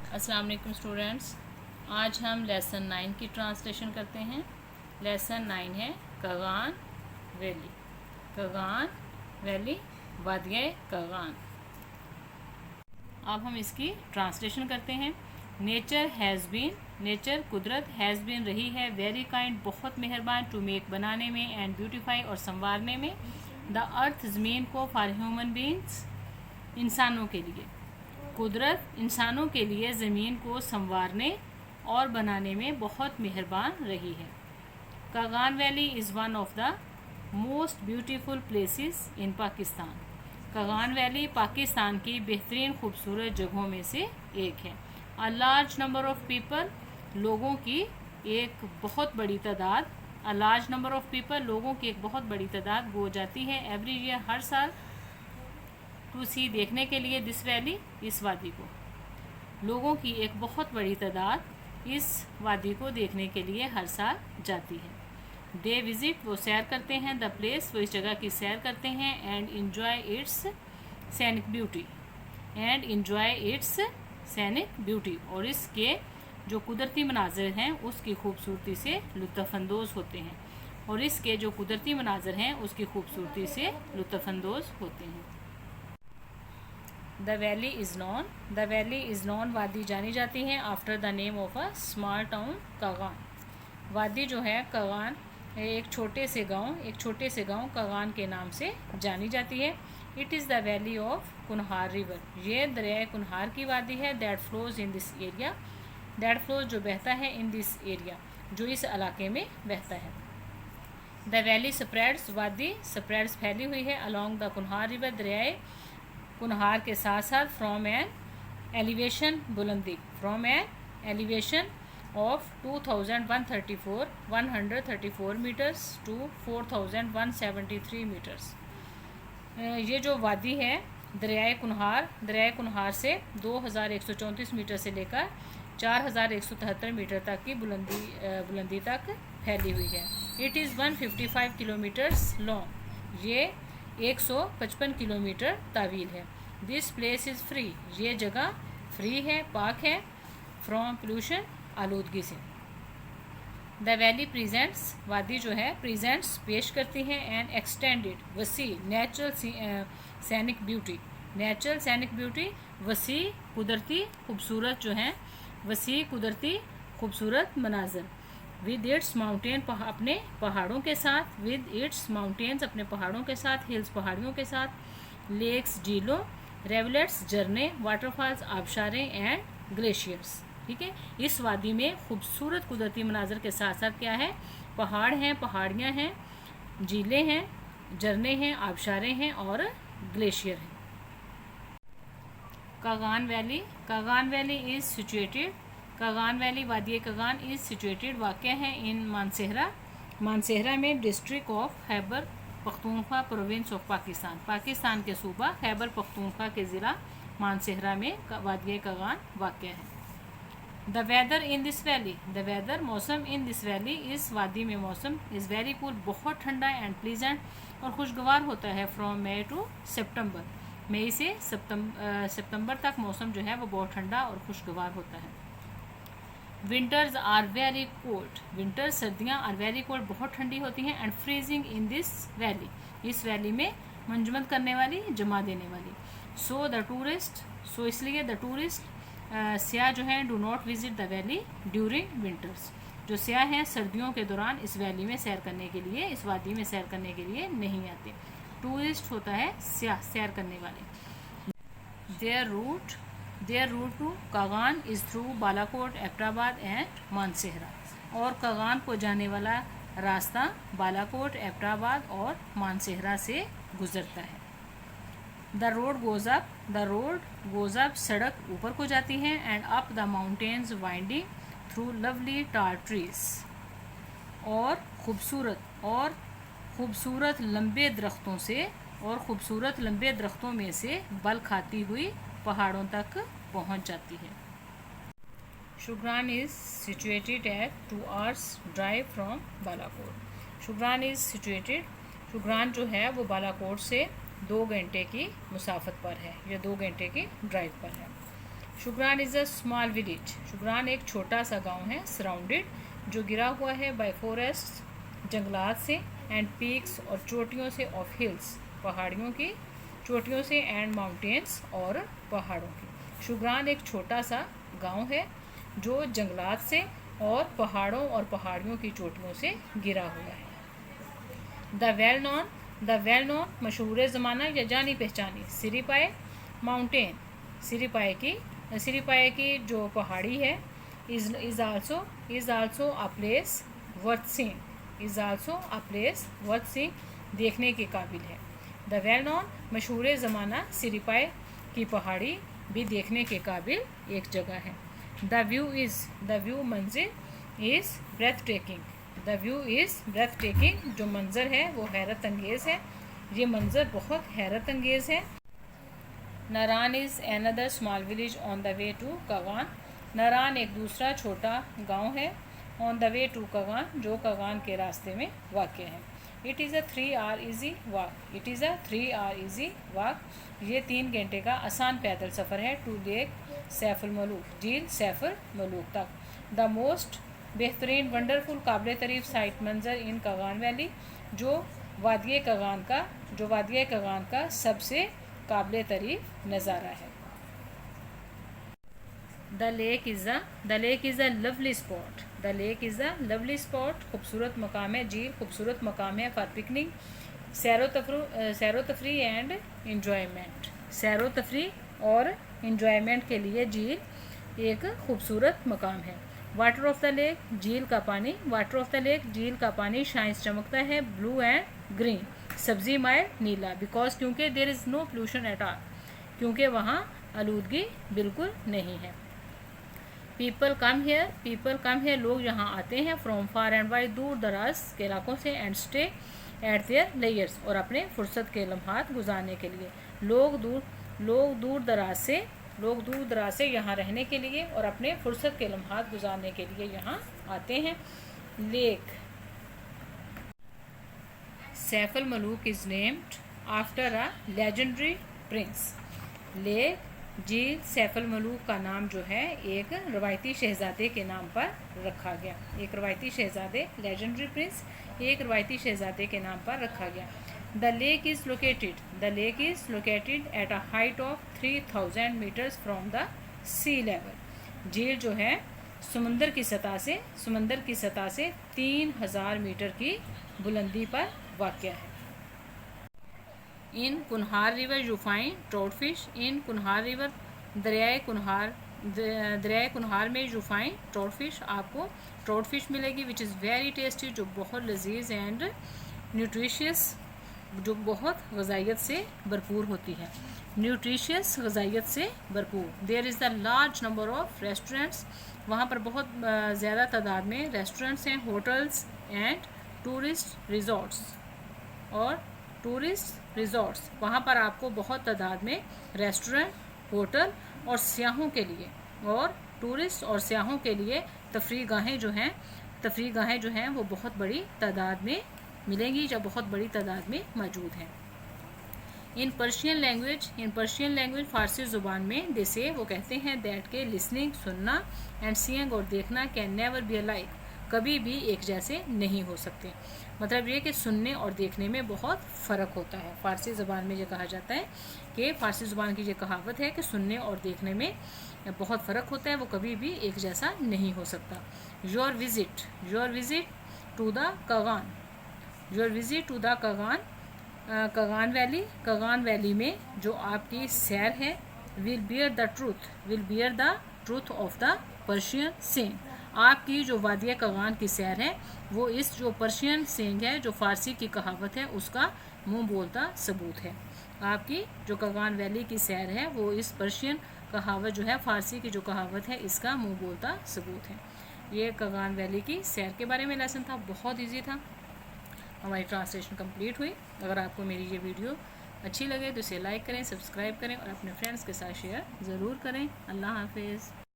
अस्सलाम वालेकुम स्टूडेंट्स। आज हम लेसन 9 की ट्रांसलेशन करते हैं। लेसन 9 है कगान वैली। कगान वैली, वादिया कगान। अब हम इसकी ट्रांसलेशन करते हैं। नेचर हैज़ बीन, नेचर कुदरत, हैज़ बीन रही है, वेरी काइंड बहुत मेहरबान, टू मेक बनाने में, एंड ब्यूटीफाई और संवारने में, द अर्थ ज़मीन को, फॉर ह्यूमन बींग्स इंसानों के लिए। कुदरत इंसानों के लिए ज़मीन को संवारने और बनाने में बहुत मेहरबान रही है। Kaghan valley is one of the most beautiful places in Pakistan. Kaghan valley Pakistan की बेहतरीन खूबसूरत जगहों में से एक है। A large number of people, लोगों की एक बहुत बड़ी तादाद, a large number of people, लोगों की एक बहुत बड़ी तादाद गो जाती है एवरी ईयर, हर साल, टू सी देखने के लिए, दिस वैली, इस वादी को। लोगों की एक बहुत बड़ी तादाद इस वादी को देखने के लिए हर साल जाती है। दे विजिट, वो सैर करते हैं, द प्लेस, वो इस जगह की सैर करते हैं, एंड इन्जॉय इट्स सैनिक ब्यूटी, एंड इन्जॉय इट्स सैनिक ब्यूटी, और इसके जो कुदरती मनाजिर हैं उसकी खूबसूरती से लुत्फ़अंदोज़ होते हैं, और इसके जो कुदरती मनाजिर हैं उसकी खूबसूरती से लुत्फ़अंदोज़ होते हैं। The valley is non, the valley is non, वादी जानी जाती है, after the name of a small town Kaghan. वादी जो है कागान, एक छोटे से गांव कागान के नाम से जानी जाती है। It is the valley of Kunhar river, ये दरिया कुनहार की वादी है। That flows in this area, that flows जो बहता है, इन दिस एरिया जो इस इलाके में बहता है। द वैली स्प्रेड्स, वादी स्प्रेड्स फैली हुई है, अलॉन्ग द कुनहार रिवर, दरियाए कुनहार के साथ साथ, फ्रॉम एन एलिवेशन, बुलंदी, from an elevation of 134 metres to 4173 metres. ये जो वादी है दरियाए कुनहार से 2134 मीटर से लेकर 4173 मीटर तक की बुलंदी तक फैली हुई है। इट इज़ 155 किलोमीटर्स लॉन्ग, ये 155 किलोमीटर तावील है। दिस प्लेस इज़ फ्री, ये जगह फ्री है, पाक है, फ्रॉम पोल्यूशन, आलूदगी से। द वैली प्रेजेंट्स, वादी जो है प्रेजेंट्स पेश करती है, एंड एक्सटेंडेड, वसी, नेचुरल सैनिक ब्यूटी, नेचुरल सैनिक ब्यूटी, वसी कुदरती खूबसूरत जो हैं, वसी कुदरती खूबसूरत मनाजर, विद इट्स माउंटेन, अपने पहाड़ों के साथ, विद इट्स माउंटेन्स, अपने पहाड़ों के साथ, हिल्स, पहाड़ियों के साथ, लेक्स, झीलों, रेवलेट्स, झरने, वाटरफॉल्स, आबशारें, एंड ग्लेशियर्स। ठीक है, इस वादी में खूबसूरत कुदरती मनाजर के साथ साथ क्या है, पहाड़ हैं, पहाड़ियाँ हैं, झीलें हैं, झरने हैं, आबशारें हैं और ग्लेशियर हैं। Kaghan valley is situated, Kaghan valley वादी कागान इज़ सिचुएटेड, वाक़या है, इन मानसेहरा में, district of Khyber Pakhtunkhwa, province of Pakistan के सूबा खैबर पख्तूनख्वा के ज़िला मानसेहरा में वादी कागान वाक़या है। The weather in this valley, the weather, मौसम, इन दिस वैली, इस वादी में मौसम, इज़ वेरी कूल, बहुत ठंडा, एंड प्लीजेंट, और खुशगवार होता है, फ्रॉम मई टू सितंबर, मई से सितंबर तक मौसम जो है वो बहुत ठंडा और खुशगवार होता है। Winters are very cold, winter सर्दियाँ, आर वेरी कोल्ड, बहुत ठंडी होती हैं, and freezing in this valley, इस वैली में मंजमद करने वाली, जमा देने वाली। सो द टूरिस्ट, सो इसलिए द टूरिस्ट, सियाह जो हैं, do not visit the valley during winters, जो सियाह हैं सर्दियों के दौरान इस वैली में सैर करने के लिए, इस वादी में सैर करने के लिए नहीं आते। टूरिस्ट होता है सियाह, सैर करने वाले। There route to Kaghan is through Balakot, Abbottabad and Mansehra, और कागान को जाने वाला रास्ता बालाकोट, एबटाबाद और मानसेहरा से गुजरता है। द रोड गोज़ अप, सड़क ऊपर को जाती है, and up the mountains winding through lovely tar trees, और खूबसूरत लंबे दरख्तों में से बल खाती हुई पहाड़ों तक पहुंच जाती है। Shogran is situated at 2 hours drive from Balakot, Shogran is situated, Shogran जो है वो बालाकोट से 2 घंटे की मुसाफत पर है, या 2 घंटे की ड्राइव पर है। Shogran is a small village. शुक्रान एक छोटा सा गांव है, सराउंडेड जो घिरा हुआ है बाय फॉरेस्ट जंगलात से, एंड पीक्स और चोटियों से, ऑफ हिल्स पहाड़ियों की चोटियों से, एंड माउंटेन्स और पहाड़ों की। शुक्रान एक छोटा सा गांव है जो जंगलात से और पहाड़ों और पहाड़ियों की चोटियों से घिरा हुआ है। द वेल नॉन मशहूर ज़माना या जानी पहचानी सिरिपाए माउंटेन, सिरिपाए की जो पहाड़ी है, is also a place worth seeing, देखने के काबिल है। द वेल नॉन मशहूर ज़माना सिरिपाए की पहाड़ी भी देखने के काबिल एक जगह है। द व्यू मंजिल इज़ ब्रेथ टेकिंग, जो मंजर है वो हैरत अंगेज़ है, ये मंजर बहुत हैरत अंगेज़ है। Naran is another small village on the way to Kaghan. Naran एक दूसरा छोटा गांव है, on the way to Kaghan, जो कगान के रास्ते में वाक़ है। It is a 3 hour easy walk, ये 3 घंटे का आसान पैदल सफ़र है, टू लेक सैफुल मलूक, झील सैफुल मलूक तक। द मोस्ट बेहतरीन वंडरफुल काबिल तारीफ साइट मंजर इन कगान वैली, जो वादिय कगान का सबसे काबिल तारीफ नज़ारा है। The lake is a lovely spot, खूबसूरत मकाम है, झील खूबसूरत मकाम है, फॉर पिकनिक, सैरो तफरी एंड इंजॉयमेंट, सैरो तफरी और इंजॉयमेंट के लिए झील एक खूबसूरत मकाम है। वाटर ऑफ द लेक, झील का पानी शाइन्स चमकता है, ब्लू एंड ग्रीन, सब्जी माइल नीला, बिकॉज क्योंकि there is no pollution at all, क्योंकि वहाँ आलूदगी बिल्कुल नहीं है। पीपल कम हेयर, लोग यहाँ आते हैं, फ्रॉम फार एंड वाइड, दूर दराज के इलाकों से, and stay at there layers, और अपने फुर्सत के लम्हात गुजारने के लिए। लोग दूर दराज से यहाँ रहने के लिए और अपने फुर्सत के लम्हात गुजारने के लिए यहाँ आते हैं। Lake Saiful Malook is named after a legendary prince. Lake झील सैफुल मलूक का नाम जो है एक रवायती शहजादे के नाम पर रखा गया, एक रवायती शहजादे, लेजेंडरी प्रिंस, एक रवायती शहजादे के नाम पर रखा गया। The lake is located at a height of 3000 metres from the sea level. झील जो है समंदर की सतह से 3000 मीटर की बुलंदी पर वाक़ है। In Kunhar river you find trout fish, in Kunhar river, दरियाए कुनहार में यू फाइंड ट्राउट फिश, आपको ट्राउट फिश मिलेगी, विच इज़ वेरी टेस्टी, जो बहुत लजीज एंड न्यूट्रिशियस, जो बहुत ग़िज़ाइयत से भरपूर होती है, न्यूट्रिशियस ग़िज़ाइयत से भरपूर। There is the large number of restaurants, वहाँ पर बहुत ज़्यादा तादाद में रेस्टोरेंट्स हैं, होटल्स एंड टूरिस्ट रिजॉर्ट्स, वहाँ पर आपको बहुत तादाद में रेस्टोरेंट, होटल और सियाहों के लिए, और टूरिस्ट और सियाहों के लिए तफरीह गाहें जो हैं वो बहुत बड़ी तादाद में मिलेंगी, जो बहुत बड़ी तादाद में मौजूद हैं। इन पर्शियन लैंग्वेज फ़ारसी ज़ुबान में देसे वो कहते हैं दैट के लिसनिंग सुनना एंड सीइंग और देखना कैन नेवर बी अलाइक, कभी भी एक जैसे नहीं हो सकते। मतलब ये कि सुनने और देखने में बहुत फ़र्क होता है। फ़ारसी ज़ुबान में ये कहा जाता है कि फ़ारसी ज़ुबान की ये कहावत है कि सुनने और देखने में बहुत फ़र्क होता है, वो कभी भी एक जैसा नहीं हो सकता। Your visit to the Kaghan valley में जो आपकी सैर है, will bear the truth of the Persian saying, आपकी जो वादिया कगान की सैर है वो इस जो पर्शियन सेइंग है, जो फ़ारसी की कहावत है, उसका मुंह बोलता सबूत है। आपकी जो कगान वैली की सैर है वो इस पर्शियन कहावत जो है, फ़ारसी की जो कहावत है, इसका मुंह बोलता सबूत है। ये कगान वैली की सैर के बारे में लेसन था, बहुत ईजी था। हमारी ट्रांसलेशन कंप्लीट हुई। अगर आपको मेरी ये वीडियो अच्छी लगे तो इसे लाइक करें, सब्सक्राइब करें और अपने फ्रेंड्स के साथ शेयर ज़रूर करें। अल्लाह हाफिज़।